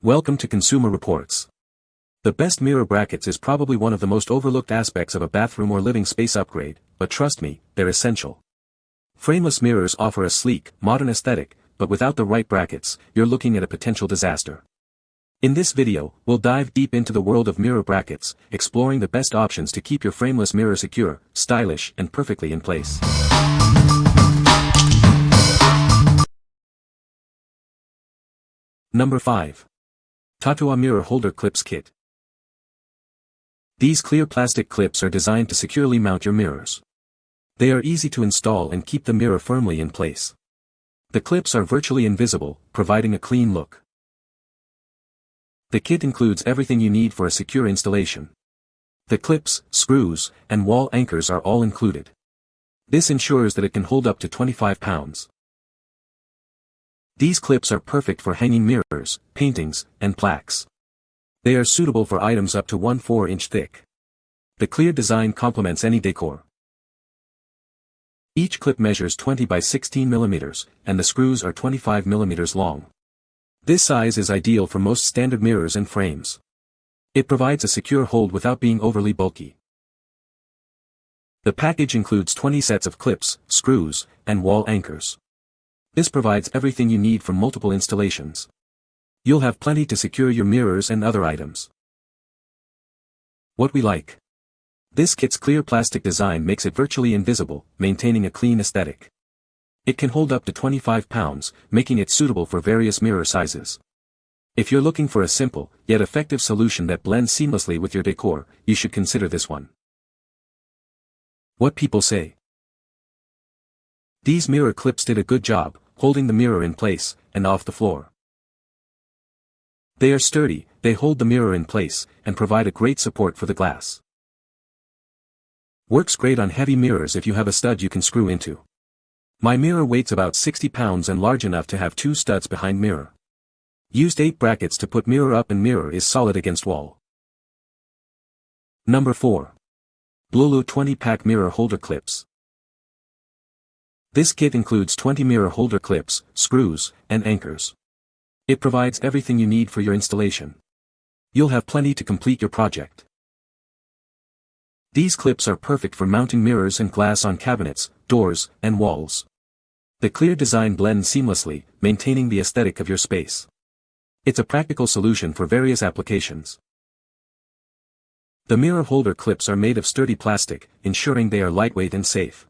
Welcome to Consumer Reports. The best mirror brackets is probably one of the most overlooked aspects of a bathroom or living space upgrade, but trust me, they're essential. Frameless mirrors offer a sleek, modern aesthetic, but without the right brackets, you're looking at a potential disaster. In this video, we'll dive deep into the world of mirror brackets, exploring the best options to keep your frameless mirror secure, stylish, and perfectly in place. Number 5. Tatuo Mirror Holder Clips Kit. These clear plastic clips are designed to securely mount your mirrors. They are easy to install and keep the mirror firmly in place. The clips are virtually invisible, providing a clean look. The kit includes everything you need for a secure installation. The clips, screws, and wall anchors are all included. This ensures that it can hold up to 25 pounds. These clips are perfect for hanging mirrors, paintings, and plaques. They are suitable for items up to 1/4 inch thick. The clear design complements any decor. Each clip measures 20 by 16 mm, and the screws are 25 mm long. This size is ideal for most standard mirrors and frames. It provides a secure hold without being overly bulky. The package includes 20 sets of clips, screws, and wall anchors. This provides everything you need for multiple installations. You'll have plenty to secure your mirrors and other items. What we like. This kit's clear plastic design makes it virtually invisible, maintaining a clean aesthetic. It can hold up to 25 pounds, making it suitable for various mirror sizes. If you're looking for a simple, yet effective solution that blends seamlessly with your decor, you should consider this one. What people say. These mirror clips did a good job, holding the mirror in place, and off the floor. They are sturdy, they hold the mirror in place, and provide a great support for the glass. Works great on heavy mirrors if you have a stud you can screw into. My mirror weighs about 60 pounds and large enough to have 2 studs behind mirror. Used 8 brackets to put mirror up and mirror is solid against wall. Number 4. Blulu 20-pack mirror holder clips. This kit includes 20 mirror holder clips, screws, and anchors. It provides everything you need for your installation. You'll have plenty to complete your project. These clips are perfect for mounting mirrors and glass on cabinets, doors, and walls. The clear design blends seamlessly, maintaining the aesthetic of your space. It's a practical solution for various applications. The mirror holder clips are made of sturdy plastic, ensuring they are lightweight and safe.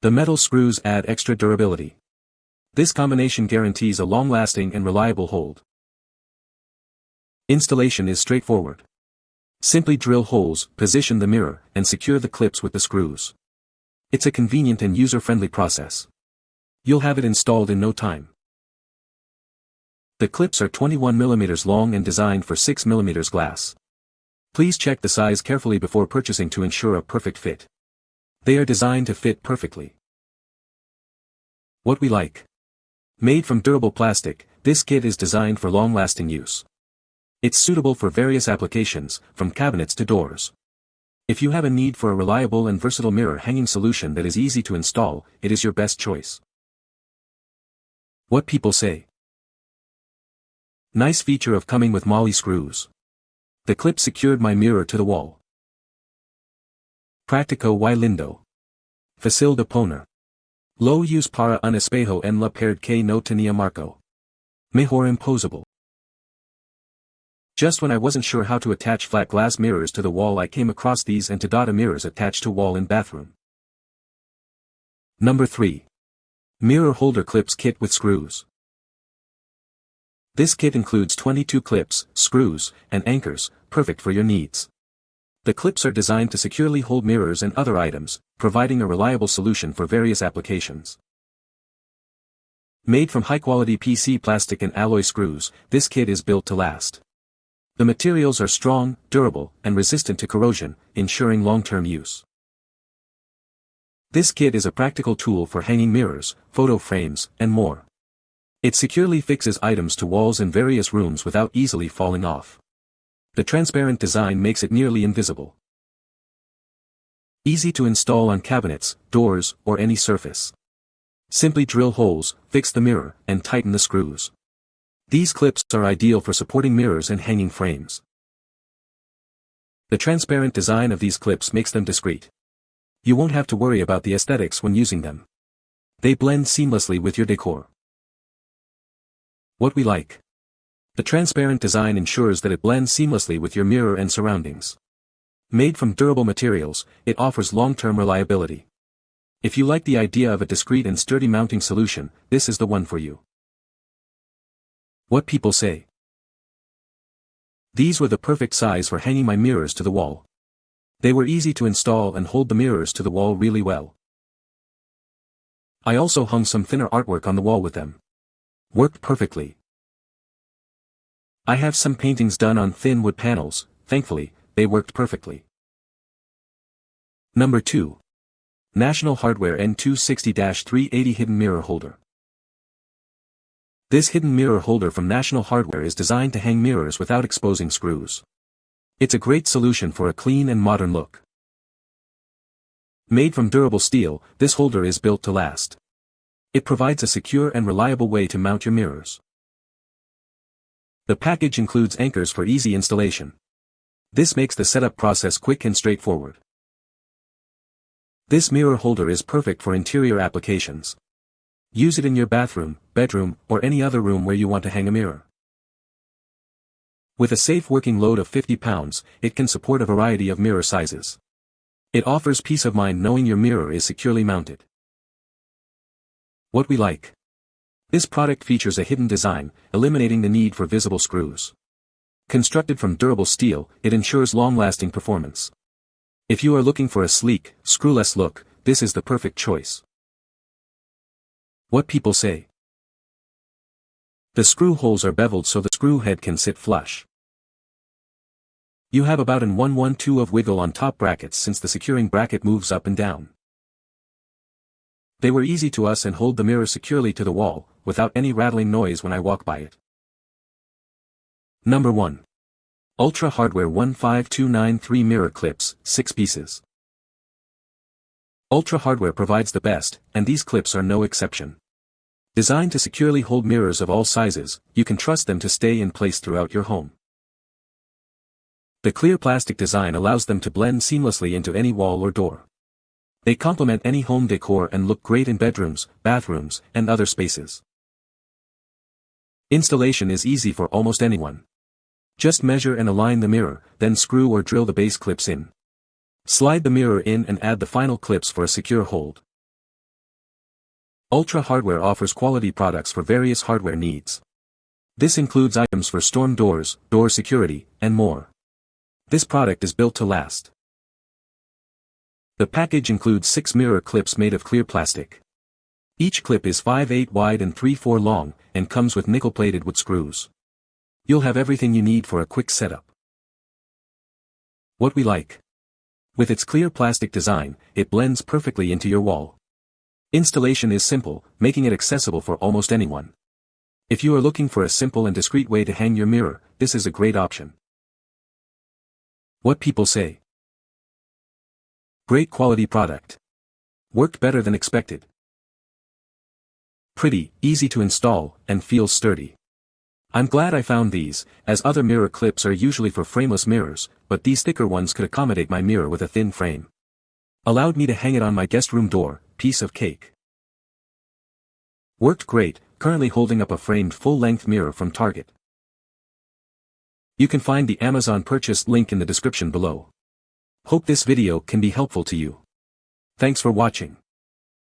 The metal screws add extra durability. This combination guarantees a long-lasting and reliable hold. Installation is straightforward. Simply drill holes, position the mirror, and secure the clips with the screws. It's a convenient and user-friendly process. You'll have it installed in no time. The clips are 21 mm long and designed for 6 mm glass. Please check the size carefully before purchasing to ensure a perfect fit. They are designed to fit perfectly. What we like. Made from durable plastic, this kit is designed for long-lasting use. It's suitable for various applications, from cabinets to doors. If you have a need for a reliable and versatile mirror hanging solution that is easy to install, it is your best choice. What people say. Nice feature of coming with Molly screws. The clip secured my mirror to the wall. Practico y lindo. Facil de poner. Lo use para un espejo en la pared que no tenía marco. Mejor imposable. Just when I wasn't sure how to attach flat glass mirrors to the wall, I came across these Antidata mirrors attached to wall in bathroom. Number 3. Mirror holder clips kit with screws. This kit includes 22 clips, screws, and anchors, perfect for your needs. The clips are designed to securely hold mirrors and other items, providing a reliable solution for various applications. Made from high-quality PC plastic and alloy screws, this kit is built to last. The materials are strong, durable, and resistant to corrosion, ensuring long-term use. This kit is a practical tool for hanging mirrors, photo frames, and more. It securely fixes items to walls in various rooms without easily falling off. The transparent design makes it nearly invisible. Easy to install on cabinets, doors, or any surface. Simply drill holes, fix the mirror, and tighten the screws. These clips are ideal for supporting mirrors and hanging frames. The transparent design of these clips makes them discreet. You won't have to worry about the aesthetics when using them. They blend seamlessly with your decor. What we like. The transparent design ensures that it blends seamlessly with your mirror and surroundings. Made from durable materials, it offers long-term reliability. If you like the idea of a discreet and sturdy mounting solution, this is the one for you. What people say. These were the perfect size for hanging my mirrors to the wall. They were easy to install and hold the mirrors to the wall really well. I also hung some thinner artwork on the wall with them. Worked perfectly. I have some paintings done on thin wood panels, thankfully, they worked perfectly. Number 2. National Hardware N260-380 Hidden Mirror Holder. This hidden mirror holder from National Hardware is designed to hang mirrors without exposing screws. It's a great solution for a clean and modern look. Made from durable steel, this holder is built to last. It provides a secure and reliable way to mount your mirrors. The package includes anchors for easy installation. This makes the setup process quick and straightforward. This mirror holder is perfect for interior applications. Use it in your bathroom, bedroom, or any other room where you want to hang a mirror. With a safe working load of 50 pounds, it can support a variety of mirror sizes. It offers peace of mind knowing your mirror is securely mounted. What we like. This product features a hidden design, eliminating the need for visible screws. Constructed from durable steel, it ensures long-lasting performance. If you are looking for a sleek, screwless look, this is the perfect choice. What people say. The screw holes are beveled so the screw head can sit flush. You have about an 1/1/2 of wiggle on top brackets since the securing bracket moves up and down. They were easy to us and hold the mirror securely to the wall, without any rattling noise when I walk by it. Number 1. Ultra Hardware 15293 Mirror Clips, 6 pieces. Ultra Hardware provides the best, and these clips are no exception. Designed to securely hold mirrors of all sizes, you can trust them to stay in place throughout your home. The clear plastic design allows them to blend seamlessly into any wall or door. They complement any home decor and look great in bedrooms, bathrooms, and other spaces. Installation is easy for almost anyone. Just measure and align the mirror, then screw or drill the base clips in. Slide the mirror in and add the final clips for a secure hold. Ultra Hardware offers quality products for various hardware needs. This includes items for storm doors, door security, and more. This product is built to last. The package includes 6 mirror clips made of clear plastic. Each clip is 5/8 wide and 3/4 long, and comes with nickel-plated wood screws. You'll have everything you need for a quick setup. What we like. With its clear plastic design, it blends perfectly into your wall. Installation is simple, making it accessible for almost anyone. If you are looking for a simple and discreet way to hang your mirror, this is a great option. What people say. Great quality product. Worked better than expected. Pretty, easy to install, and feels sturdy. I'm glad I found these, as other mirror clips are usually for frameless mirrors, but these thicker ones could accommodate my mirror with a thin frame. Allowed me to hang it on my guest room door, piece of cake. Worked great, currently holding up a framed full-length mirror from Target. You can find the Amazon purchase link in the description below. Hope this video can be helpful to you. Thanks for watching.